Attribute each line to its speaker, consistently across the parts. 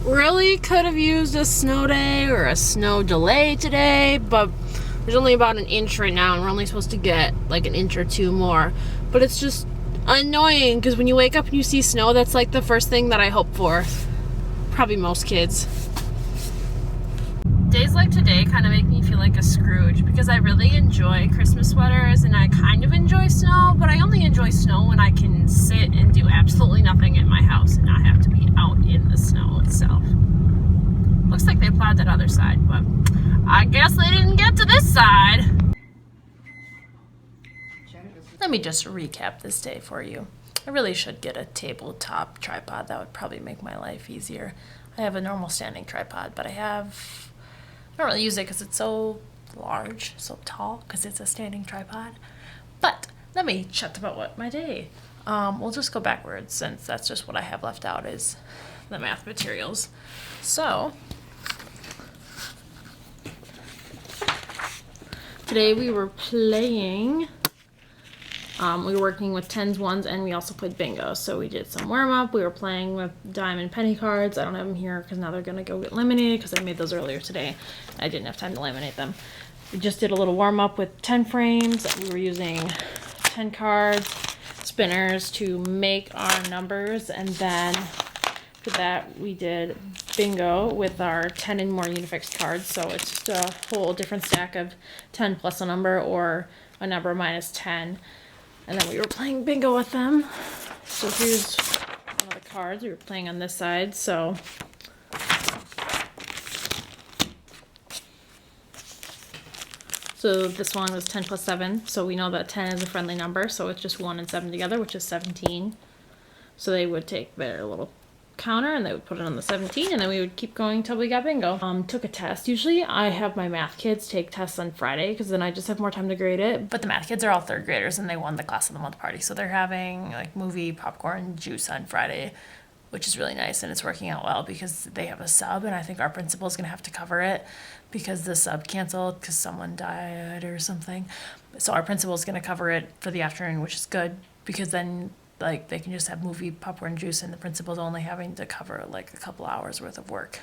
Speaker 1: really could have used a snow day or a snow delay today, but there's only about an inch right now, and we're only supposed to get like an inch or two more. But it's just annoying because when you wake up and you see snow, that's like the first thing that I hope for. Probably most kids. Days like today kind of make me feel like a Scrooge because I really enjoy Christmas sweaters and I kind of enjoy snow, but I only enjoy snow when I can sit and do absolutely nothing in my house and not have to be out in the snow itself. Looks like they plowed that other side, but I guess they didn't get to this side. Let me just recap this day for you. I really should get a tabletop tripod. That would probably make my life easier. I have a normal standing tripod, but I don't really use it because it's so large, so tall, because it's a standing tripod. But let me chat about what my day. We'll just go backwards since that's just what I have left out is the math materials. So today we were playing. We were working with tens, ones, and we also played bingo. So we did some warm-up. We were playing with dime and penny cards. I don't have them here because now they're going to go get laminated because I made those earlier today. I didn't have time to laminate them. We just did a little warm-up with 10 frames. We were using 10 cards, spinners to make our numbers. And then for that, we did bingo with our 10 and more Unifix cards. So it's just a whole different stack of 10 plus a number or a number minus 10. And then we were playing bingo with them. So here's one of the cards. We were playing on this side. So this one was 10 plus 7. So we know that 10 is a friendly number. So it's just 1 and 7 together, which is 17. So they would take their little counter and they would put it on the 17, and then we would keep going until we got bingo. Took a test. Usually I have my math kids take tests on Friday because then I just have more time to grade it. But the math kids are all third graders and they won the class of the month party, so they're having like movie, popcorn, juice on Friday, which is really nice, and it's working out well because they have a sub, and I think our principal is gonna have to cover it because the sub canceled because someone died or something. So our principal is gonna cover it for the afternoon, which is good because then like they can just have movie, popcorn, juice, and the principal's only having to cover like a couple hours worth of work.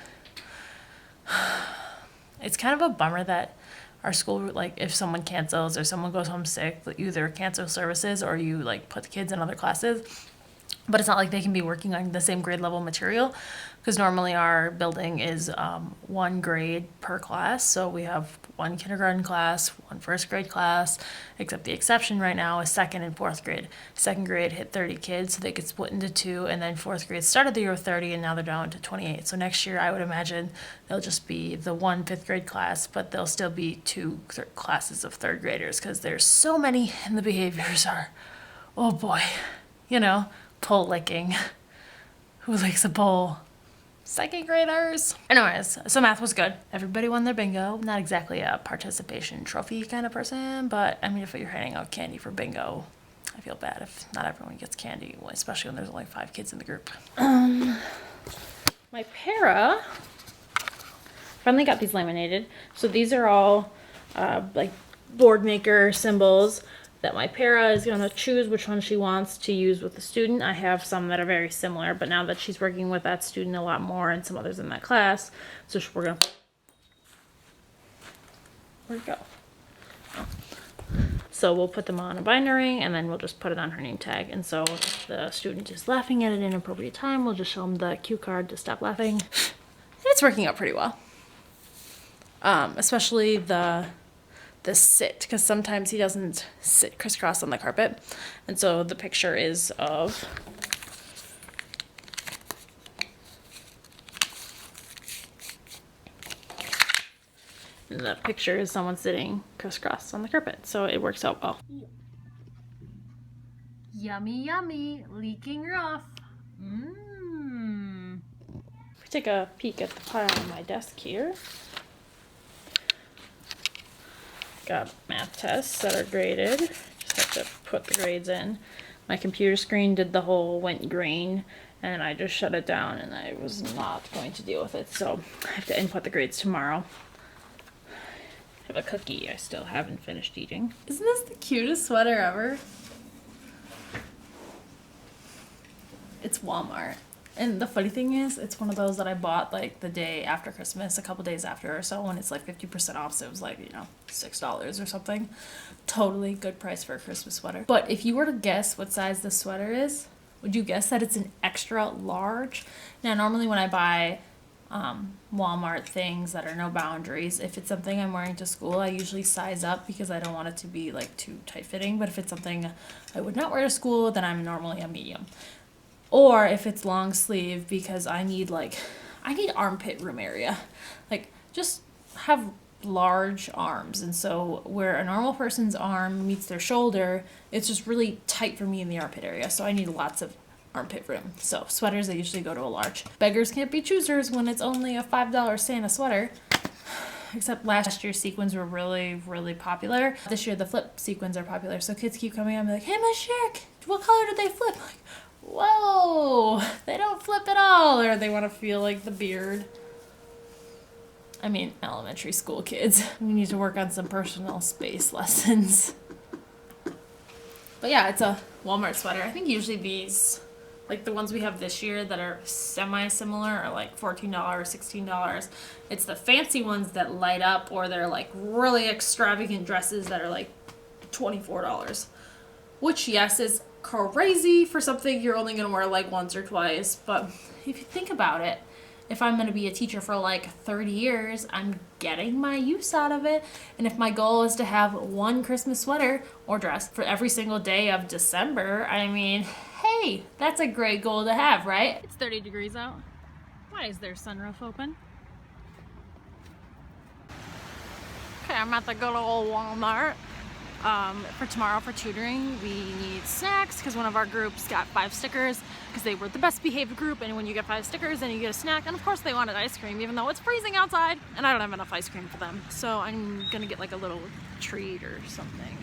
Speaker 1: It's kind of a bummer that our school, like if someone cancels or someone goes home sick, you either cancel services or you like put the kids in other classes. But it's not like they can be working on the same grade level material because normally our building is one grade per class. So we have one kindergarten class, one first grade class, except the exception right now is second and fourth grade. Second grade hit 30 kids, so they could split into two, and then fourth grade started the year with 30 and now they're down to 28. So next year I would imagine they'll just be the one fifth grade class, but there'll still be two classes of third graders because there's so many and the behaviors are, oh boy, you know, pole licking. Who licks a pole? Second graders. Anyways, so math was good. Everybody won their bingo. Not exactly a participation trophy kind of person, but I mean, if you're handing out candy for bingo, I feel bad if not everyone gets candy, especially when there's only 5 kids in the group. My para finally got these laminated. So these are all like board maker symbols that my para is going to choose which one she wants to use with the student. I have some that are very similar, but now that she's working with that student a lot more and some others in that class, so we're going to... Where'd it go? Oh. So we'll put them on a binder ring and then we'll just put it on her name tag. And so if the student is laughing at an inappropriate time, we'll just show them the cue card to stop laughing. It's working out pretty well. Especially the sit, because sometimes he doesn't sit crisscross on the carpet, and so the picture is of someone sitting crisscross on the carpet, so it works out well. Yummy, yummy, leaking rough. Mmm. If we take a peek at the pile on my desk here, got math tests that are graded. Just have to put the grades in. My computer screen went green, and I just shut it down, and I was not going to deal with it, so I have to input the grades tomorrow. I have a cookie I still haven't finished eating. Isn't this the cutest sweater ever? It's Walmart. And the funny thing is, it's one of those that I bought like the day after Christmas, a couple days after or so, when it's like 50% off. So it was like, $6 or something. Totally good price for a Christmas sweater. But if you were to guess what size this sweater is, would you guess that it's an extra large? Now, normally when I buy Walmart things that are no boundaries, if it's something I'm wearing to school, I usually size up because I don't want it to be like too tight fitting. But if it's something I would not wear to school, then I'm normally a medium. Or if it's long sleeve, because I need armpit room area. Like, just have large arms. And so where a normal person's arm meets their shoulder, it's just really tight for me in the armpit area. So I need lots of armpit room. So sweaters, I usually go to a large. Beggars can't be choosers when it's only a $5 Santa sweater. Except last year sequins were really, really popular. This year the flip sequins are popular. So kids keep coming up and be like, hey, Miss Sherrick, what color do they flip? I'm like, whoa, they don't flip at all. Or they want to feel like the beard. I mean, elementary school kids. We need to work on some personal space lessons. But yeah, it's a Walmart sweater. I think usually these, like the ones we have this year that are semi-similar, are like $14, $16. It's the fancy ones that light up, or they're like really extravagant dresses that are like $24. Which, yes, is crazy for something you're only going to wear like once or twice. But if you think about it, if I'm going to be a teacher for like 30 years, I'm getting my use out of it. And if my goal is to have one Christmas sweater or dress for every single day of December, I mean, hey, that's a great goal to have, right? It's 30 degrees out. Why is their sunroof open? Okay, I'm at the good old Walmart. For tomorrow for tutoring, we need snacks because one of our groups got 5 stickers because they were the best behaved group, and when you get 5 stickers then you get a snack, and of course they wanted ice cream even though it's freezing outside and I don't have enough ice cream for them, so I'm gonna get like a little treat or something.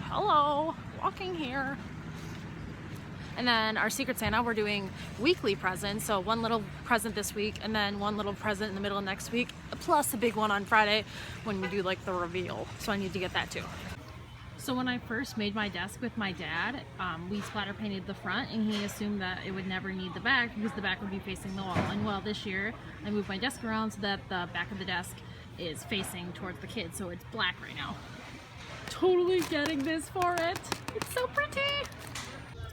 Speaker 1: Hello, walking here. And then our Secret Santa, we're doing weekly presents, so one little present this week and then one little present in the middle of next week, plus a big one on Friday when we do like the reveal, so I need to get that too. So when I first made my desk with my dad, we splatter painted the front, and he assumed that it would never need the back because the back would be facing the wall. And well, this year I moved my desk around so that the back of the desk is facing towards the kids, so it's black right now. Totally getting this for it. It's so pretty.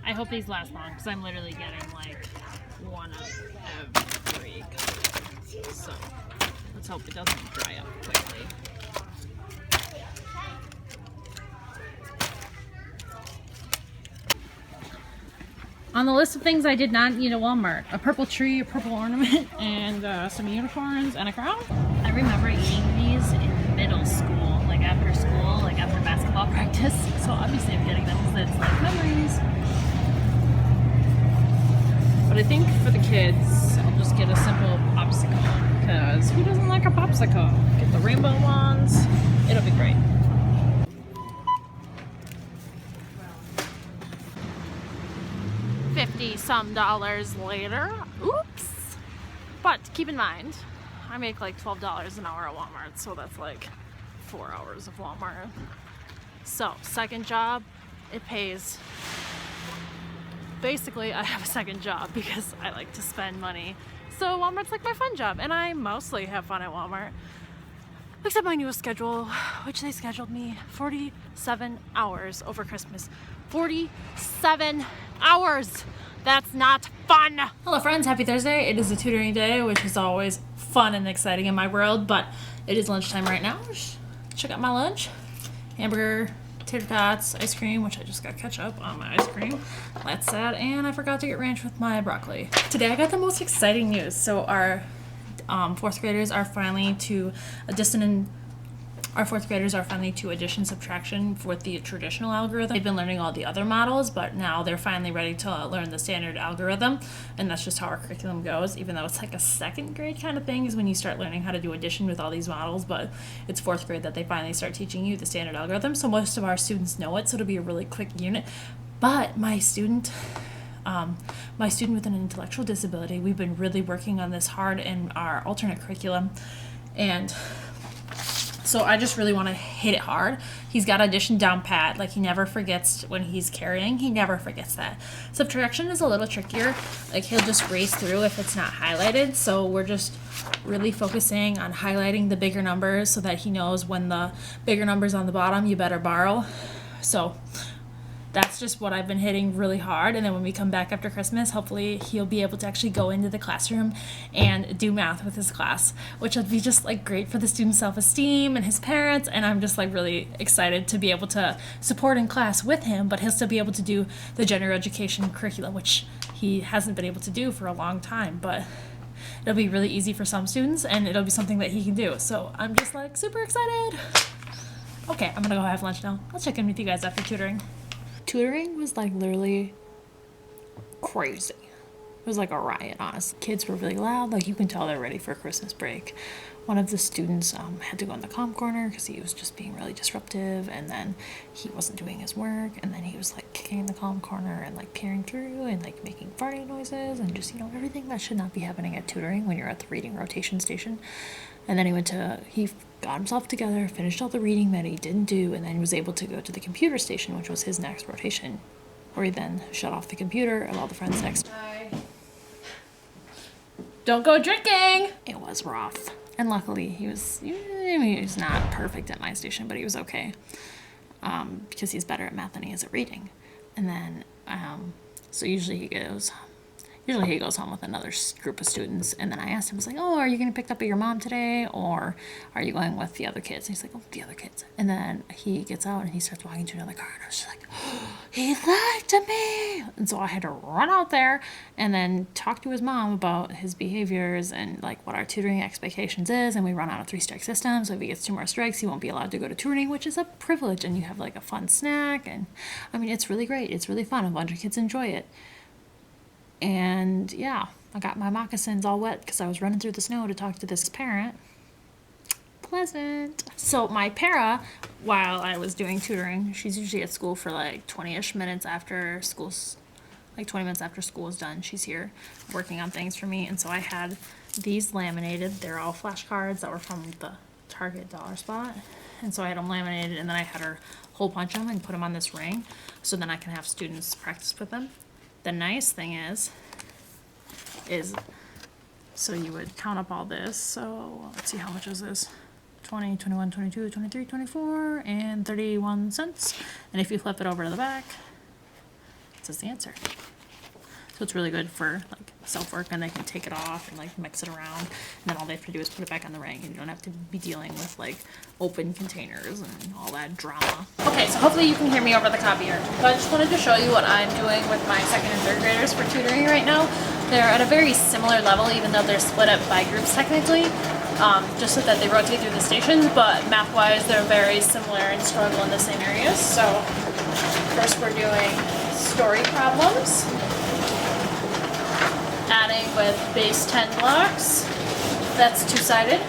Speaker 1: I hope these last long because I'm literally getting like one of every color. So let's hope it doesn't dry up quickly. On the list of things I did not need at Walmart: a purple tree, a purple ornament, and some unicorns, and a crown. I remember eating these in middle school, like after school, like after basketball practice. So obviously I'm getting them because it's like memories. But I think for the kids, I'll just get a simple popsicle, because who doesn't like a popsicle? Get the rainbow ones. It'll be great. $50-some later. Oops. But keep in mind, I make like $12 an hour at Walmart, so that's like 4 hours of Walmart. So, second job, it pays. Basically, I have a second job because I like to spend money. So Walmart's like my fun job, and I mostly have fun at Walmart. Except my newest schedule, which they scheduled me 47 hours over Christmas. 47 hours! That's not fun! Hello friends, happy Thursday. It is a tutoring day, which is always fun and exciting in my world, but it is lunchtime right now. Check out my lunch. Hamburger, tater tots, ice cream, which I just got ketchup on my ice cream. That's sad, and I forgot to get ranch with my broccoli. Today I got the most exciting news. So our fourth graders are finally to addition subtraction with the traditional algorithm. They've been learning all the other models, but now they're finally ready to learn the standard algorithm, and that's just how our curriculum goes, even though it's like a second grade kind of thing is when you start learning how to do addition with all these models, but it's fourth grade that they finally start teaching you the standard algorithm, so most of our students know it, so it'll be a really quick unit. But my student with an intellectual disability, we've been really working on this hard in our alternate curriculum, and
Speaker 2: So I just really want to hit it hard. He's got addition down pat. Like, he never forgets when he's carrying. He never forgets that. Subtraction is a little trickier. Like, he'll just race through if it's not highlighted. So we're just really focusing on highlighting the bigger numbers so that he knows when the bigger numbers on the bottom, you better borrow. So that's just what I've been hitting really hard. And then when we come back after Christmas, hopefully he'll be able to actually go into the classroom and do math with his class, which would be just like great for the student's self-esteem and his parents. And I'm just like really excited to be able to support in class with him, but he'll still be able to do the general education curriculum, which he hasn't been able to do for a long time. But it'll be really easy for some students, and it'll be something that he can do. So I'm just like super excited. Okay, I'm gonna go have lunch now. I'll check in with you guys after tutoring.
Speaker 1: Tutoring was like literally crazy. It was like a riot, honestly. Kids were really loud. Like, you can tell they're ready for Christmas break. One of the students had to go in the comm corner because he was just being really disruptive, and then he wasn't doing his work, and then he was like kicking in the comm corner and like peering through and like making farting noises and just, everything that should not be happening at tutoring when you're at the reading rotation station. And then he got himself together, finished all the reading that he didn't do, and then he was able to go to the computer station, which was his next rotation, where he then shut off the computer and all the friends next.
Speaker 2: Don't go drinking!
Speaker 1: It was rough. And luckily he was not perfect at my station, but he was okay. Because he's better at math than he is at reading. And then, so usually he goes home with another group of students, and then I asked him, I was like, oh, are you getting picked up by your mom today, or are you going with the other kids? And he's like, oh, the other kids. And then he gets out and he starts walking to another car, and I was just like, oh, he lied to me. And so I had to run out there and then talk to his mom about his behaviors and like what our tutoring expectations is, and we run on a 3-strike system, so if he gets 2 more strikes, he won't be allowed to go to tutoring, which is a privilege, and you have like a fun snack, and I mean, it's really great. It's really fun. A bunch of kids enjoy it. And yeah, I got my moccasins all wet because I was running through the snow to talk to this parent. Pleasant. So my para, while I was doing tutoring, she's usually at school for like 20-ish minutes after school's, like 20 minutes after school is done. She's here working on things for me. And so I had these laminated. They're all flashcards that were from the Target dollar spot. And so I had them laminated, and then I had her hole punch them and put them on this ring so then I can have students practice with them. The nice thing is, so you would count up all this. So let's see, how much is this? 20, 21, 22, 23, 24, and 31 cents. And if you flip it over to the back, it says the answer. So it's really good for like self-work, and they can take it off and like mix it around, and then all they have to do is put it back on the ring, and you don't have to be dealing with like open containers and all that drama.
Speaker 2: Okay, so hopefully you can hear me over the copier. So I just wanted to show you what I'm doing with my 2nd and 3rd graders for tutoring right now. They're at a very similar level, even though they're split up by groups technically, just so that they rotate through the stations, but math-wise they're very similar and struggle in the same areas. So first we're doing story problems, adding with base 10 blocks, that's 2-sided,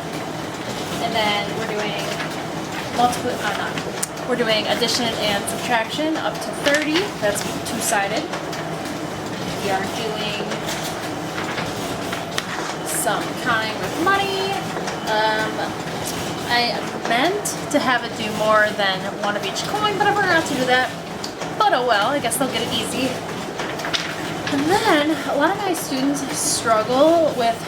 Speaker 2: and then we're doing we're doing addition and subtraction up to 30, that's 2-sided. We are doing some counting with money. I meant to have it do more than one of each coin, but I forgot to do that. But oh well, I guess they'll get it easy. And then a lot of my students struggle with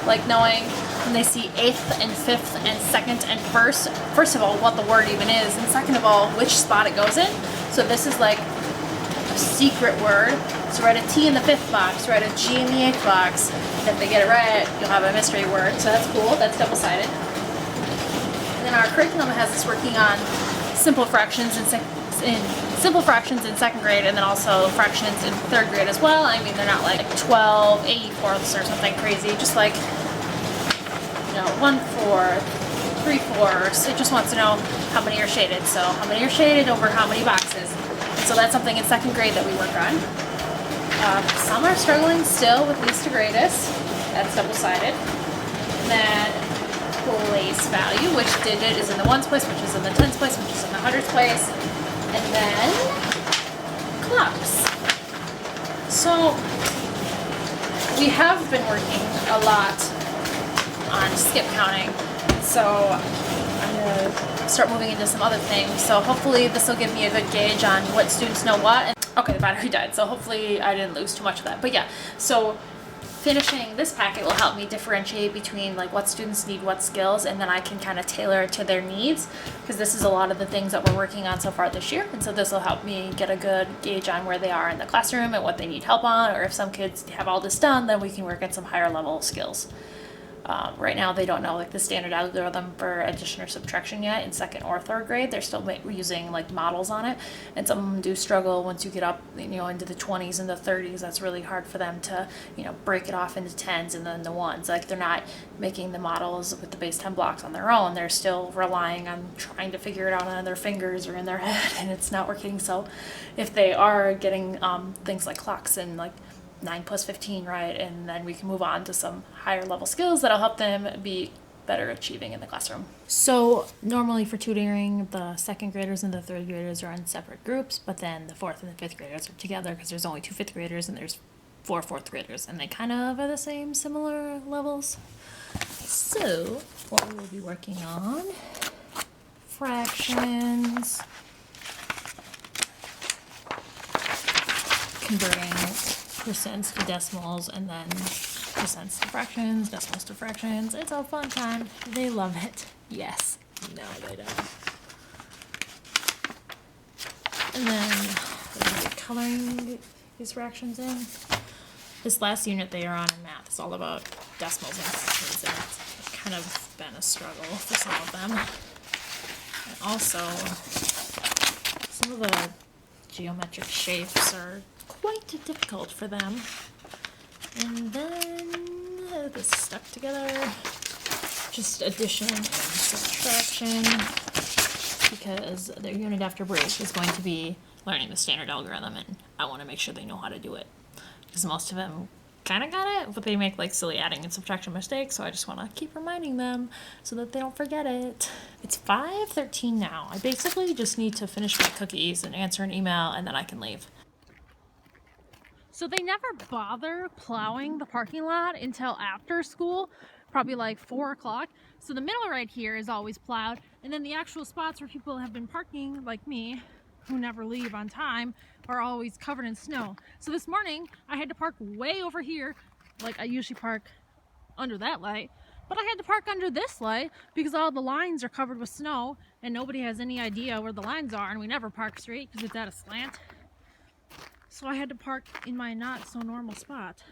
Speaker 2: like knowing when they see 8th and 5th and 2nd and 1st, first of all, what the word even is, and second of all, which spot it goes in. So this is like a secret word. So write a T in the 5th box, write a G in the 8th box, and if they get it right, you'll have a mystery word. So that's cool, that's double-sided. And then our curriculum has us working on simple fractions in 2nd grade, and then also fractions in 3rd grade as well. I mean, they're not like 12 84ths or something crazy, just like, 1/4, 3/4. It just wants to know how many are shaded. So how many are shaded over how many boxes. And so that's something in 2nd grade that we work on. Some are struggling still with least to greatest. That's double-sided. And then place value, which digit is in the ones place, which is in the tens place, which is in the hundreds place. And then clocks. So we have been working a lot on skip counting. So I'm to start moving into some other things. So hopefully this will give me a good gauge on what students know what. And, okay, the battery died, so hopefully I didn't lose too much of that. But yeah, so finishing this packet will help me differentiate between like what students need what skills, and then I can kind of tailor it to their needs, because this is a lot of the things that we're working on so far this year, and so this will help me get a good gauge on where they are in the classroom and what they need help on, or if some kids have all this done, then we can work at some higher level skills. Right now they don't know like the standard algorithm for addition or subtraction yet in second or third grade. They're still using like models on it, and some of them do struggle once you get up, you know, into the 20s and the 30s. That's really hard for them to, you know, break it off into tens and then the ones. Like they're not making the models with the base 10 blocks on their own. They're still relying on trying to figure it out on their fingers or in their head, and it's not working. So if they are getting things like clocks and like 9 plus 15 right, and then we can move on to some higher level skills that'll help them be better achieving in the classroom. So normally for tutoring, the second graders and the third graders are in separate groups, but then the fourth and the fifth graders are together because there's only 2 fifth graders and there's 4 fourth graders, and they kind of are the same similar levels. So what we will be working on, fractions, converting percents to decimals, and then percents to fractions, decimals to fractions. It's a fun time. They love it. Yes. No, they don't. And then we're going to be coloring these fractions in. This last unit they are on in math is all about decimals and fractions, and it's kind of been a struggle for some of them. And also, some of the geometric shapes are quite difficult for them. And then this stuck together, just addition and subtraction, because their unit after break is going to be learning the standard algorithm, and I want to make sure they know how to do it, because most of them kind of got it, but they make like silly adding and subtraction mistakes, so I just want to keep reminding them so that they don't forget it. It's 5:13 now. I basically just need to finish my cookies and answer an email, and then I can leave. So they never bother plowing the parking lot until after school, probably like 4 o'clock. So the middle right here is always plowed, and then the actual spots where people have been parking, like me, who never leave on time, are always covered in snow. So this morning I had to park way over here, like I usually park under that light, but I had to park under this light because all the lines are covered with snow and nobody has any idea where the lines are, and we never park straight because it's at a slant. So I had to park in my not so normal spot.